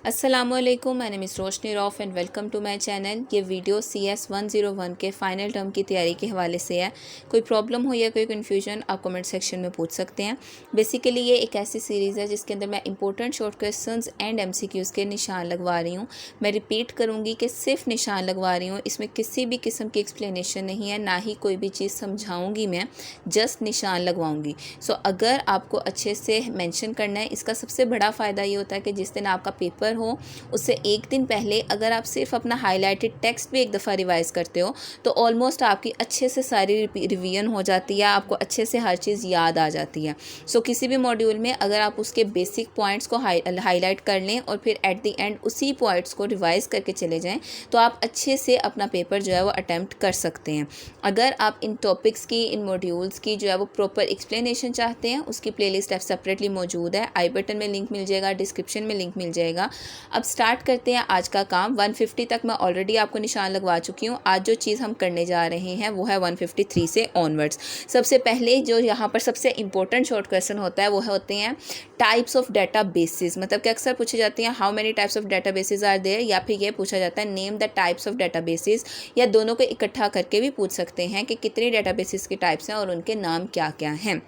अस्सलामुअलैकुम, मैंने Miss Roshni Rauf and welcome to my channel. ये वीडियो CS 101 के फ़ाइनल टर्म की तैयारी के हवाले से है। कोई प्रॉब्लम हो या कोई कन्फ्यूजन आप कमेंट सेक्शन में पूछ सकते हैं। बेसिकली ये एक ऐसी सीरीज़ है जिसके अंदर मैं important short questions and MCQs के निशान लगवा रही हूँ। मैं रिपीट करूँगी कि सिर्फ निशान लगवा रही हूँ, इसमें किसी भी किस्म की एक्सप्लेनेशन नहीं है, ना ही कोई भी चीज़ समझाऊँगी मैं, जस्ट निशान लगवाऊँगी। सो अगर आपको अच्छे से मेंशन करना है, इसका सबसे बड़ा फ़ायदा ये होता है कि जिस दिन आपका पेपर हो उससे एक दिन पहले अगर आप सिर्फ अपना हाईलाइटेड टेक्स्ट भी एक दफ़ा रिवाइज़ करते हो तो ऑलमोस्ट आपकी अच्छे से सारी रिवीजन हो जाती है, आपको अच्छे से हर चीज़ याद आ जाती है। सो किसी भी मॉड्यूल में अगर आप उसके बेसिक पॉइंट्स को हाईलाइट कर लें और फिर एट द एंड उसी पॉइंट्स को रिवाइज़ करके चले जाएँ तो आप अच्छे से अपना पेपर जो है वो अटैम्प्ट कर सकते हैं। अगर आप इन टॉपिक्स की, इन मॉड्यूल्स की जो है वो प्रॉपर एक्सप्लेनेशन चाहते हैं, उसकी प्लेलिस्ट सेपरेटली मौजूद है। आई बटन में लिंक मिल जाएगा, डिस्क्रिप्शन में लिंक मिल जाएगा। अब स्टार्ट करते हैं आज का काम। 150 तक मैं ऑलरेडी आपको निशान लगवा चुकी हूँ। आज जो चीज़ हम करने जा रहे हैं वो है 153 से ऑनवर्ड्स। सबसे पहले जो यहाँ पर सबसे इंपॉर्टेंट शॉर्ट क्वेश्चन होता है वो होते हैं टाइप्स ऑफ डाटा बेसिस। मतलब कि अक्सर पूछे जाते हैं how many types of data bases are there, या फिर ये पूछा जाता है name the types of data bases, या दोनों को इकट्ठा करके भी पूछ सकते हैं कि कितनी डाटा बेसिस के टाइप्स हैं और उनके नाम क्या क्या हैं।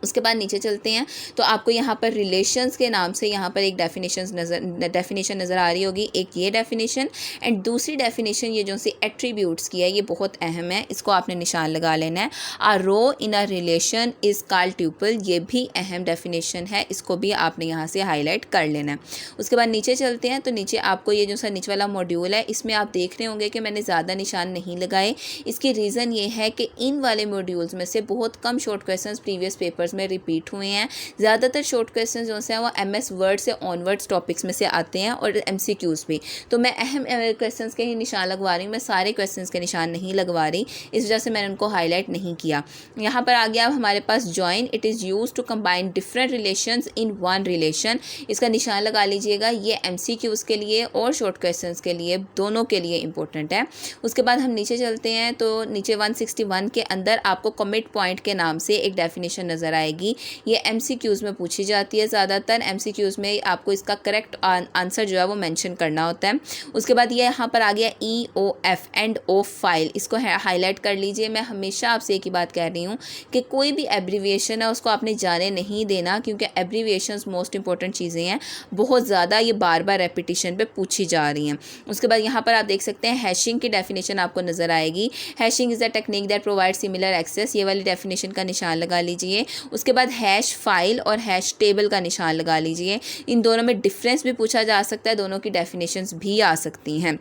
उसके बाद नीचे चलते हैं तो आपको यहाँ पर रिलेशंस के नाम से यहाँ पर एक डेफिनेशन नज़र आ रही होगी। एक ये डेफिनेशन एंड दूसरी डेफिनेशन ये जो सी एट्रीब्यूट्स की है, ये बहुत अहम है, इसको आपने निशान लगा लेना है। A row in a relation is called tuple, ये भी अहम डेफिनेशन है, इसको भी आपने यहाँ से हाईलाइट कर लेना है। उसके बाद नीचे चलते हैं तो नीचे आपको ये जो सा नीचे वाला मॉड्यूल है इसमें आप देख रहे होंगे कि मैंने ज़्यादा निशान नहीं लगाए। इसकी रीज़न ये है कि इन वाले मॉड्यूल्स में से बहुत कम शॉर्ट क्वेश्चन प्रीवियस पेपर्स में रिपीट हुए हैं। ज़्यादातर शॉर्ट क्वेश्चन जो हैं वो MS वर्ड से ऑनवर्ड्स टॉपिक्स में से आते हैं और MCQs भी। तो मैं अहम क्वेश्चंस के ही निशान लगवा रही हूँ, मैं सारे क्वेश्चंस के निशान नहीं लगवा रही, इस वजह से मैंने उनको हाईलाइट नहीं किया। यहाँ पर आ गया हमारे पास join, it is use to combine different relations in one relation. इसका निशान लगा लीजिएगा, ये MCQs के लिए और शॉर्ट क्वेश्चंस के लिए, दोनों के लिए इंपॉर्टेंट है। उसके बाद हम नीचे चलते हैं तो नीचे 161 के अंदर आपको कमिट पॉइंट के नाम से एक डेफिनेशन नज़र आएगी। ये MCQs में पूछी जाती है। ज़्यादातर MCQs में आपको इसका करेक्ट आंसर जो है वो मेंशन करना होता है। उसके बाद ये यहाँ पर आ गया EOF एंड ऑफ फाइल, इसको हाईलाइट कर लीजिए। मैं हमेशा आपसे एक ही बात कह रही हूँ कि कोई भी एब्रीविएशन है उसको आपने जाने नहीं देना, क्योंकि एब्रीविएशंस मोस्ट इंपॉर्टेंट चीज़ें हैं, बहुत ज़्यादा ये बार बार रेपिटेशन पे पूछी जा रही हैं। उसके बाद यहाँ पर आप देख सकते हैं हैशिंग की डेफिनेशन आपको नज़र आएगी। Hashing is the technique that provide similar access, ये वाली डेफिनेशन का निशान लगा लीजिए। उसके बाद हैश फाइल और हैश टेबल का निशान लगा लीजिए। इन दोनों में डिफरेंस भी पूछा जा सकता है, दोनों की डेफिनेशंस भी आ सकती हैं।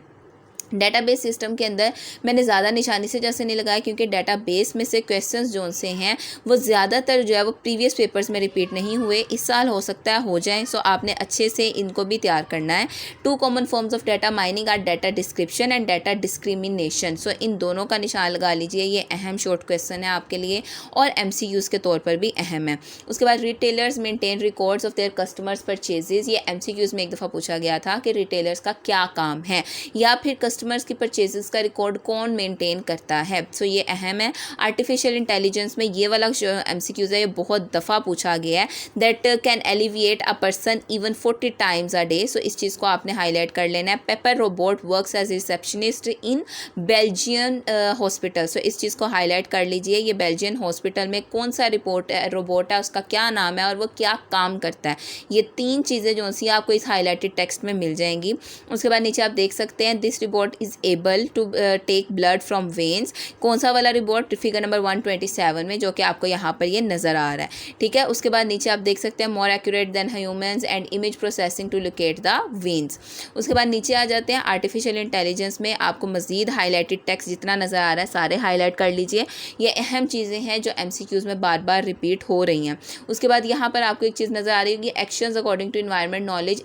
डेटाबेस सिस्टम के अंदर मैंने ज़्यादा निशानी से जैसे नहीं लगाया, क्योंकि डेटाबेस में से क्वेश्चंस जो से हैं वो ज़्यादातर जो है वो प्रीवियस पेपर्स में रिपीट नहीं हुए, इस साल हो सकता है हो जाएं। सो आपने अच्छे से इनको भी तैयार करना है। 2 common forms of data mining are data description and data discrimination. So इन दोनों का निशान लगा लीजिए, ये अहम शॉर्ट क्वेश्चन है आपके लिए और MCQs के तौर पर भी अहम है। उसके बाद retailers maintain records of their customers purchases, ये MCQs में एक दफ़ा पूछा गया था कि रिटेलर्स का क्या काम है, या फिर कस्टमर्स की परचेजेस का रिकॉर्ड कौन मेंटेन करता है। सो ये अहम है। आर्टिफिशियल इंटेलिजेंस में ये वाला जो MCQs है ये बहुत दफ़ा पूछा गया है, that can alleviate a person even 40 times a day. So इस चीज़ को आपने हाईलाइट कर लेना है। Pepper robot works as receptionist in Belgian hospital. So इस चीज़ को हाईलाइट कर लीजिए। ये बेल्जियन हॉस्पिटल में कौन सा रोबोट है, उसका क्या नाम है और वो क्या काम करता है। ये 3 चीज़ें जो सी आपको इस हाईलाइटेड टेक्स्ट में मिल जाएंगी। उसके बाद नीचे आप देख सकते हैं this report is able to take blood from veins. कौन सा वाला रिपोर्ट, फिगर नंबर 127 में, जो कि आपको यहाँ पर ये नज़र आ रहा है। ठीक है। उसके बाद नीचे आप देख सकते हैं more accurate than humans and image processing to locate the veins. उसके बाद नीचे आ जाते हैं आर्टिफिशियल इंटेलिजेंस में आपको मजीद हाईलाइटेड टेक्स्ट जितना नज़र आ रहा है सारे हाईलाइट कर लीजिए। ये अहम चीज़ें हैं जो MCQs में बार बार रिपीट हो रही हैं। उसके बाद यहाँ पर आपको एक चीज़ नज़र आ रही होगी actions according to environment knowledge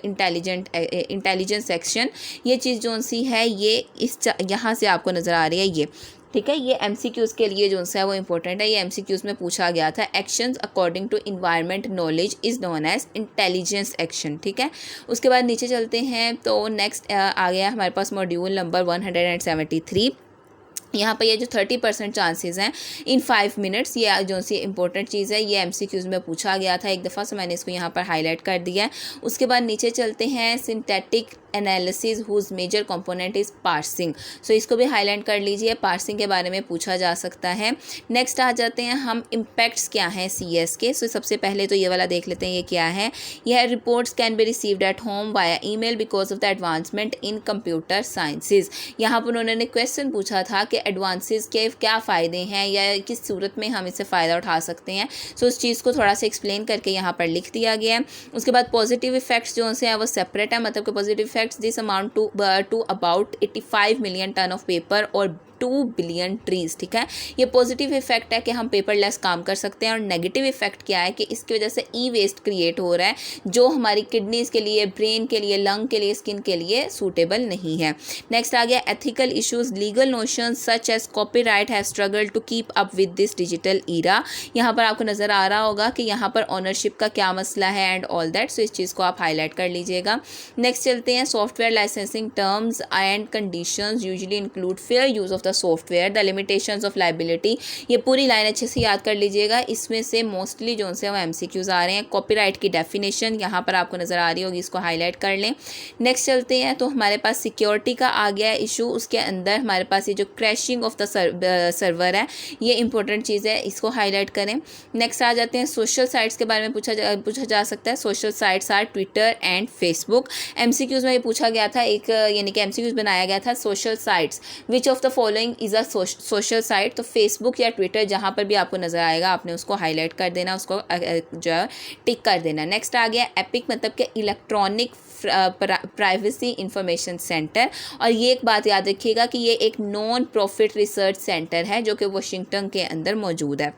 intelligence action. ये चीज़ जो सी है ये इस यहाँ से आपको नज़र आ रही है ये। ठीक है। ये MCQs के लिए जो है वो इंपॉर्टेंट है। ये MCQs में पूछा गया था। Actions according to environment knowledge is known as intelligence action. ठीक है। उसके बाद नीचे चलते हैं तो नेक्स्ट आ गया हमारे पास मॉड्यूल नंबर 173। यहाँ पर ये जो 30% चांसेस हैं इन 5 मिनट्स, ये जो सी इंपॉर्टेंट चीज़ है, ये MCQs में पूछा गया था एक दफ़ा, से मैंने इसको यहाँ पर हाईलाइट कर दिया है। उसके बाद नीचे चलते हैं, synthetic analysis whose major component is parsing. So इसको भी हाईलाइट कर लीजिए, पार्सिंग के बारे में पूछा जा सकता है। नेक्स्ट आ जाते हैं हम, इम्पैक्ट्स क्या हैं CS के। सो सबसे पहले तो ये वाला देख लेते हैं, ये क्या है। यह reports can be received at home via email because of the advancement in computer sciences. यहाँ पर उन्होंने क्वेश्चन पूछा था कि एडवांसेस के क्या फ़ायदे हैं या किस सूरत में हम इससे फ़ायदा उठा सकते हैं। सो उस चीज़ को थोड़ा सा एक्सप्लेन करके यहाँ पर लिख दिया गया है। उसके बाद पॉजिटिव इफेक्ट्स जो से हैं वो सेपरेट है, मतलब कि positive effects this amount to about 85 million ton of paper और 2 बिलियन ट्रीज। ठीक है, ये पॉजिटिव इफेक्ट है कि हम पेपरलेस काम कर सकते हैं। और नेगेटिव इफेक्ट क्या है कि इसकी वजह से ई वेस्ट क्रिएट हो रहा है जो हमारी किडनीज के लिए, ब्रेन के लिए, लंग के लिए, स्किन के लिए सूटेबल नहीं है। नेक्स्ट आ गया ethical issues, legal notions such as copyright have struggle to keep up with this digital era. यहाँ पर आपको नजर आ रहा होगा कि यहाँ पर ऑनरशिप का क्या मसला है एंड ऑल दैट। सो इस चीज़ को आप हाईलाइट कर लीजिएगा। नेक्स्ट चलते हैं, software licensing terms and conditions usually include fair use of the software, the limitations of liability. ये पूरी लाइन अच्छे से याद कर लीजिएगा, इसमें से मोस्टली जो से वो MCQs आ रहे हैं। कॉपीराइट की डेफिनेशन यहाँ पर आपको नजर आ रही होगी, इसको हाईलाइट कर लें। नेक्स्ट चलते हैं, तो हमारे पास सिक्योरिटी का आ गया इशू, उसके अंदर हमारे पास ये जो क्रैशिंग ऑफ द सर्वर है, ये इंपॉर्टेंट चीज़ है, इसको हाईलाइट करें। नेक्स्ट आ जाते हैं, सोशल साइट्स के बारे में पूछा जा सकता है। Social sites are Twitter and Facebook. MCQs में ये पूछा गया था, एक यानी कि MCQs बनाया गया था, social sites which of the following is a social site. तो फेसबुक या ट्विटर जहाँ पर भी आपको नज़र आएगा आपने उसको हाईलाइट कर देना, उसको जो है टिक कर देना। नेक्स्ट आ गया एपिक, मतलब कि इलेक्ट्रॉनिक प्राइवेसी इंफॉर्मेशन सेंटर। और ये एक बात याद रखिएगा कि ये एक नॉन प्रॉफिट रिसर्च सेंटर है जो कि वाशिंगटन के अंदर मौजूद है।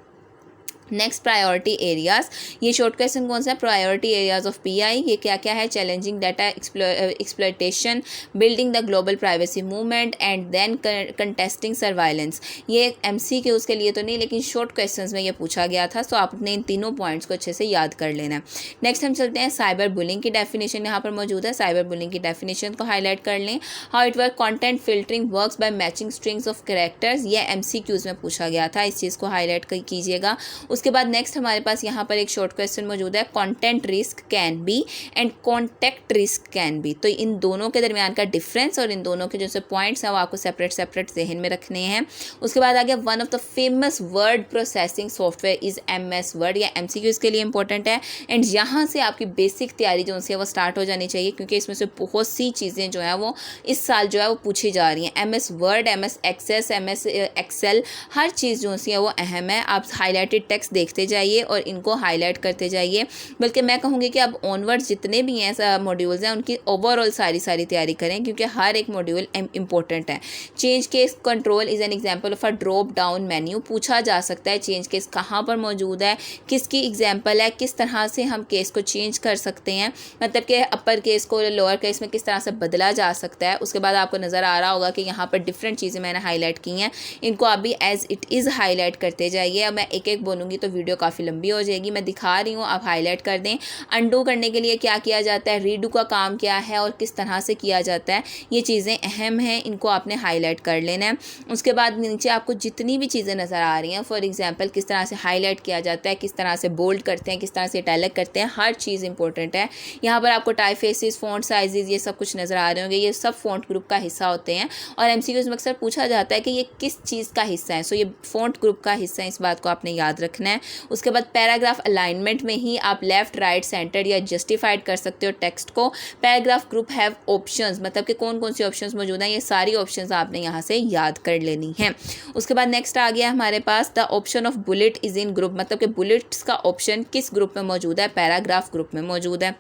नेक्स्ट प्रायोरिटी एरियाज, ये शॉर्ट क्वेश्चन कौन सा है, प्रायोरिटी एरियाज ऑफ PI। ये क्या क्या है, challenging data exploitation, building the global privacy movement and then contesting surveillance. ये MCQs के लिए तो नहीं लेकिन शॉर्ट क्वेश्चंस में ये पूछा गया था। सो आपने इन तीनों पॉइंट्स को अच्छे से याद कर लेना है। नेक्स्ट हम चलते हैं, साइबर बुलिंग की डेफिनेशन यहाँ पर मौजूद है। साइबर बुलिंग की डेफिनेशन को हाईलाइट कर लें। How it work, content filtering works by matching strings of characters. ये MCQs में पूछा गया था, इस चीज़ को हाईलाइट कीजिएगा। उसके बाद नेक्स्ट हमारे पास यहाँ पर एक शॉर्ट क्वेश्चन मौजूद है, content risk can be and contact risk can be. तो इन दोनों के दरमियान का डिफरेंस और इन दोनों के जो पॉइंट्स हैं वो आपको सेपरेट जहन में रखने हैं। उसके बाद आ गया, one of the famous word processing software is MS word. या MCQs के लिए इंपॉर्टेंट है एंड यहाँ से आपकी बेसिक तैयारी जो है वो स्टार्ट हो जानी चाहिए क्योंकि इसमें से बहुत सी चीज़ें जो है वो इस साल जो है वो पूछी जा रही हैं। MS Word, MS Access, MS Excel, हर चीज़ जो है वो अहम है। आप हाईलाइटेड टेक्स्ट देखते जाइए और इनको हाईलाइट करते जाइए। बल्कि मैं कहूँगी कि अब ऑनवर्ड्स जितने भी हैं मॉड्यूल्स हैं उनकी ओवरऑल सारी तैयारी करें क्योंकि हर एक मॉड्यूल इंपॉर्टेंट है। Change case control is an example of a drop down menu. पूछा जा सकता है चेंज केस कहाँ पर मौजूद है, किसकी एग्जांपल है, किस तरह से हम केस को चेंज कर सकते हैं, मतलब कि अपर केस को लोअर केस में किस तरह से बदला जा सकता है। उसके बाद आपको नज़र आ रहा होगा कि यहाँ पर डिफरेंट चीज़ें मैंने हाईलाइट की हैं, इनको आप भी एज इट इज़ हाईलाइट करते जाइए। अब मैं एक एक बोलूँगी तो वीडियो काफ़ी लंबी हो जाएगी, मैं दिखा रही हूँ, आप हाईलाइट कर दें। अंडू करने के लिए क्या किया जाता है, रीडू का काम क्या है और किस तरह से किया जाता है, ये चीज़ें अहम हैं, इनको आपने हाईलाइट कर लेना है। उसके बाद नीचे आपको जितनी भी चीज़ें नज़र आ रही हैं, फॉर एग्जांपल किस तरह से हाईलाइट किया जाता है, किस तरह से बोल्ड करते हैं, किस तरह से इटैलिक करते हैं, हर चीज़ इंपॉर्टेंट है। यहाँ पर आपको टाइपफेसिस, फ़ॉन्ट साइजेस, ये सब कुछ नज़र आ रहे होंगे, ये सब फ़ॉन्ट ग्रुप का हिस्सा होते हैं और MCQs में अक्सर पूछा जाता है कि ये किस चीज़ का हिस्सा है। सो ये फ़ॉन्ट ग्रुप का हिस्सा है, इस बात को आपने याद रखना है। उसके बाद पैराग्राफ अलाइनमेंट में ही आप लेफ्ट, राइट, सेंटर या जस्टिफाइड कर सकते हो टेक्स्ट को। पैराग्राफ ग्रुप हैव ऑप्शंस, मतलब कि कौन कौन सी ऑप्शंस मौजूद हैं, ये सारी ऑप्शंस आपने यहाँ से याद कर लेनी है। उसके बाद नेक्स्ट आ गया हमारे पास, the option of bullet is in group, मतलब कि बुलेट्स का ऑप्शन किस ग्रुप में मौजूद है, पैराग्राफ ग्रुप में मौजूद है।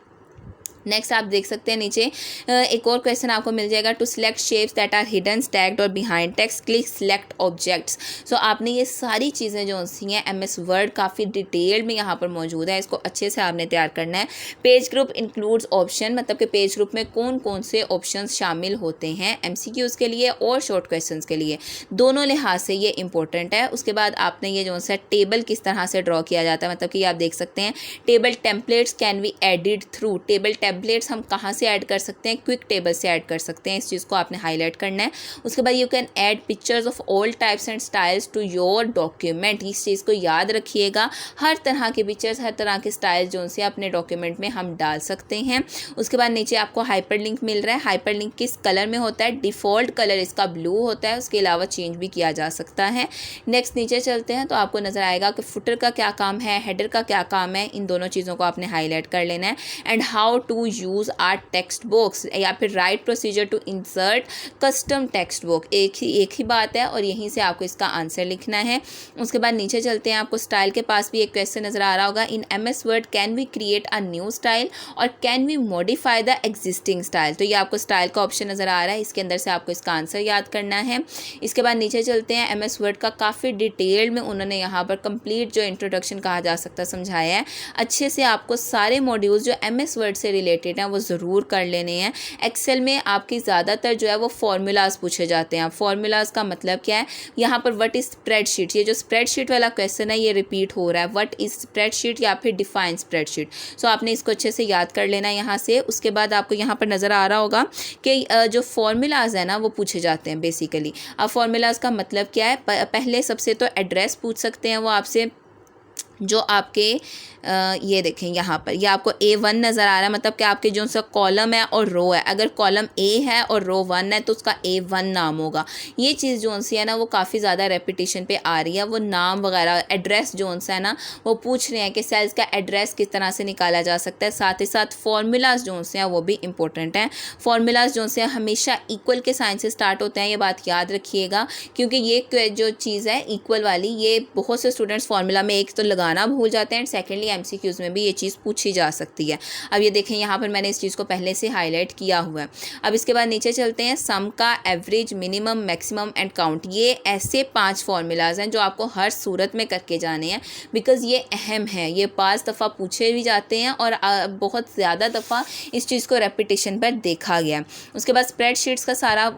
नेक्स्ट आप देख सकते हैं नीचे एक और क्वेश्चन आपको मिल जाएगा, to select shapes that are hidden, stacked और behind text, click select objects. So आपने ये सारी चीज़ें जो सी हैं MS वर्ड काफ़ी डिटेल में यहाँ पर मौजूद है, इसको अच्छे से आपने तैयार करना है। पेज ग्रुप इंक्लूड्स ऑप्शन, मतलब कि पेज ग्रुप में कौन कौन से ऑप्शन शामिल होते हैं MCQs के लिए और शॉर्ट क्वेश्चन के लिए, दोनों लिहाज से ये इंपॉर्टेंट है। उसके बाद आपने ये जो सा टेबल किस तरह से ड्रॉ किया जाता है, मतलब कि आप देख सकते हैं table templates can be added through table templates हम कहाँ से ऐड कर सकते हैं, क्विक टेबल से ऐड कर सकते हैं, इस चीज़ को आपने हाईलाइट करना है। उसके बाद you can add pictures of all types and styles to your document, इस चीज़ को याद रखिएगा, हर तरह के पिक्चर्स, हर तरह के स्टाइल जो से अपने डॉक्यूमेंट में हम डाल सकते हैं। उसके बाद नीचे आपको हाइपरलिंक मिल रहा है। हाइपरलिंक किस कलर में होता है, डिफ़ॉल्ट कलर इसका ब्लू होता है, उसके अलावा चेंज भी किया जा सकता है। नेक्स्ट नीचे चलते हैं तो आपको नज़र आएगा कि फुटर का क्या काम है, हेडर का क्या काम है, इन दोनों चीज़ों को आपने हाईलाइट कर लेना है। And how to use are text box या फिर right procedure to insert custom text book, एक ही बात है और यहीं से आपको इसका आंसर लिखना है। उसके बाद नीचे चलते हैं, आपको स्टाइल के पास भी एक क्वेश्चन नज़र आ रहा होगा, in MS Word can we create a new style और can we modify the existing style. तो ये आपको स्टाइल का ऑप्शन नज़र आ रहा है, इसके अंदर से आपको इसका आंसर याद करना है। इसके बाद नीचे चलते हैं, MS वर्ड का काफ़ी डिटेल में उन्होंने यहाँ पर कंप्लीट जो इंट्रोडक्शन कहा जा सकता है समझाया है। अच्छे से आपको सारे मॉड्यूल्स जो MS वर्ड से रिलेटेड हैं वो ज़रूर कर लेने हैं। एक्सेल में आपकी ज़्यादातर जो है वो फार्मूलाज पूछे जाते हैं। फार्मूलाज का मतलब क्या है, यहाँ पर व्हाट इज़ स्प्रेडशीट, ये जो स्प्रेडशीट वाला क्वेश्चन है ये रिपीट हो रहा है, व्हाट इज़ स्प्रेडशीट या फिर डिफाइन स्प्रेडशीट। सो आपने इसको अच्छे से याद कर लेना है यहाँ से। उसके बाद आपको यहाँ पर नज़र आ रहा होगा कि जो फार्मूलाज है ना वो पूछे जाते हैं बेसिकली। अब फार्मूलाज का मतलब क्या है, पहले सबसे तो एड्रेस पूछ सकते हैं वो आपसे, जो आपके ये देखें यहाँ पर ये आपको A1 नज़र आ रहा है, मतलब कि आपके जो सा कॉलम है और रो है, अगर कॉलम A है और रो 1 है तो उसका A1 नाम होगा। ये चीज़ जो सी है ना वो काफ़ी ज़्यादा रेपिटेशन पे आ रही है, वो नाम वगैरह एड्रेस जो सा है ना वो पूछ रहे हैं कि सेल्स का एड्रेस किस तरह से निकाला जा सकता है। साथ ही साथ फार्मूलाज जो से हैं वो भी इंपॉर्टेंट हैं। फार्मूलाज जो से हमेशा इक्वल के साइन से स्टार्ट होते हैं, ये बात याद रखिएगा, क्योंकि ये जो चीज़ है इक्वल वाली ये बहुत से स्टूडेंट्स फार्मूला में एक तो लगाना भूल जाते हैं एंड सेकेंडली MCQs में भी ये चीज़ पूछी जा सकती है। अब ये देखें यहाँ पर मैंने इस चीज़ को पहले से हाईलाइट किया हुआ है। अब इसके बाद नीचे चलते हैं, सम का, average, minimum, maximum and count, ये ऐसे 5 फार्मूलाज हैं जो आपको हर सूरत में करके जाने हैं, बिकॉज़ ये अहम है, ये 5 दफ़ा पूछे भी जाते हैं और बहुत ज़्यादा दफ़ा इस चीज़ को रेपिटेशन पर देखा गया। उसके बाद स्प्रेडशीट्स का सारा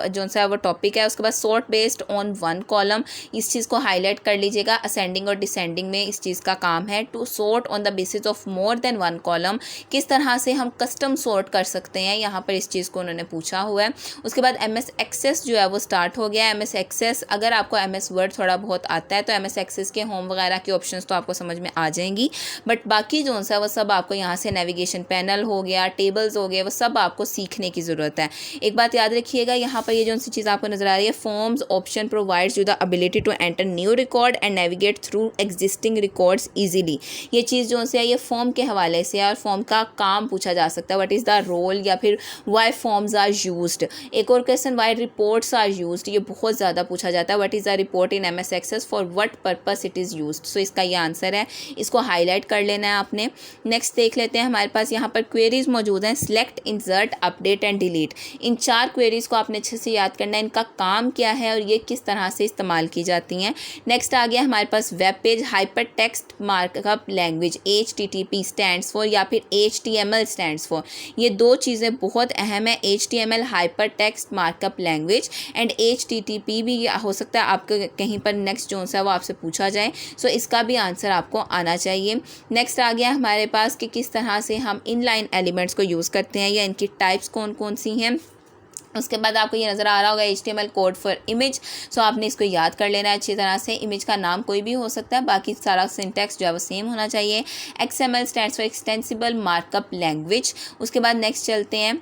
जो सा वो टॉपिक है। उसके बाद सॉर्ट बेस्ड ऑन 1 कॉलम, इस चीज़ को हाईलाइट कर लीजिएगा। असेंडिंग और डिसेंडिंग में इस चीज़ का काम है। To sort on the basis of more than 1 column, किस तरह से हम कस्टम सॉर्ट कर सकते हैं, यहाँ पर इस चीज़ को उन्होंने पूछा हुआ है। उसके बाद MS एक्सेस जो है वो स्टार्ट हो गया है। MS एक्सेस, अगर आपको MS वर्ड थोड़ा बहुत आता है तो MS एक्सेस के होम वगैरह के ऑप्शंस तो आपको समझ में आ जाएंगी, बट बाकी जो सा वो सब आपको यहाँ से नेविगेशन पैनल हो गया, टेबल्स हो गए, वो सब आपको सीखने की ज़रूरत है। एक बात याद रखिएगा, यहाँ पर ये जो सी चीज़ आपको नज़र आ रही है, forms option provides you the ability to enter new record and navigate through existing records easily. ये चीज़ जो से है ये फॉर्म के हवाले से और फॉर्म का काम पूछा जा सकता है, व्हाट इज़ द रोल, या फिर वाई फॉर्म्स आर यूज्ड। एक और question, why reports are used, ये बहुत ज़्यादा पूछा जाता है। What is the report in MS Access, for what purpose it is used. So इसका ये आंसर है, इसको हाईलाइट कर लेना है आपने। नेक्स्ट देख लेते हैं, हमारे पास यहाँ पर क्वेरीज मौजूद हैं, select, insert, update and delete. In 4 queries को आपने अच्छे से याद करना है, इनका काम क्या है और ये किस तरह से इस्तेमाल की जाती हैं। नेक्स्ट आ गया हमारे पास web page, hypertext markup language, HTTP stands for या फिर HTML स्टैंड्स फॉर। ये 2 चीज़ें बहुत अहम है, HTML hyper text markup language and HTTP भी हो सकता है आपके कहीं पर नेक्स्ट जो सा वो आपसे पूछा जाए। सो इसका भी आंसर आपको आना चाहिए। नेक्स्ट आ गया हमारे पास कि किस तरह से हम इनलाइन एलिमेंट्स को यूज़ करते हैं या इनकी टाइप्स कौन कौन सी हैं। उसके बाद आपको ये नज़र आ रहा होगा HTML कोड फॉर इमेज। सो आपने इसको याद कर लेना है अच्छी तरह से। इमेज का नाम कोई भी हो सकता है, बाकी सारा सिंटैक्स जो है वो सेम होना चाहिए। XML stands for extensible markup language. उसके बाद नेक्स्ट चलते हैं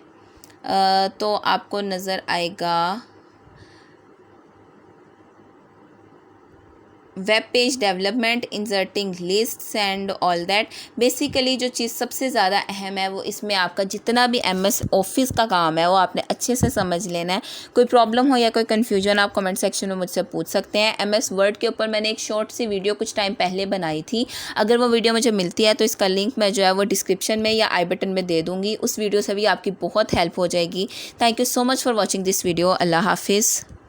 तो आपको नज़र आएगा web page development, inserting lists and all that. Basically जो चीज़ सबसे ज़्यादा अहम है वो इसमें आपका जितना भी MS ऑफिस का काम है वो आपने अच्छे से समझ लेना है। कोई प्रॉब्लम हो या कोई कन्फ्यूजन आप कमेंट सेक्शन में मुझसे पूछ सकते हैं। MS वर्ड के ऊपर मैंने एक शॉर्ट सी वीडियो कुछ टाइम पहले बनाई थी, अगर वो वीडियो मुझे मिलती है तो इसका लिंक मैं जो है वो डिस्क्रिप्शन में या आई बटन में दे दूँगी। उस वीडियो से भी आपकी बहुत हेल्प हो जाएगी। Thank you so much for watching this video. अल्लाह हाफिज़।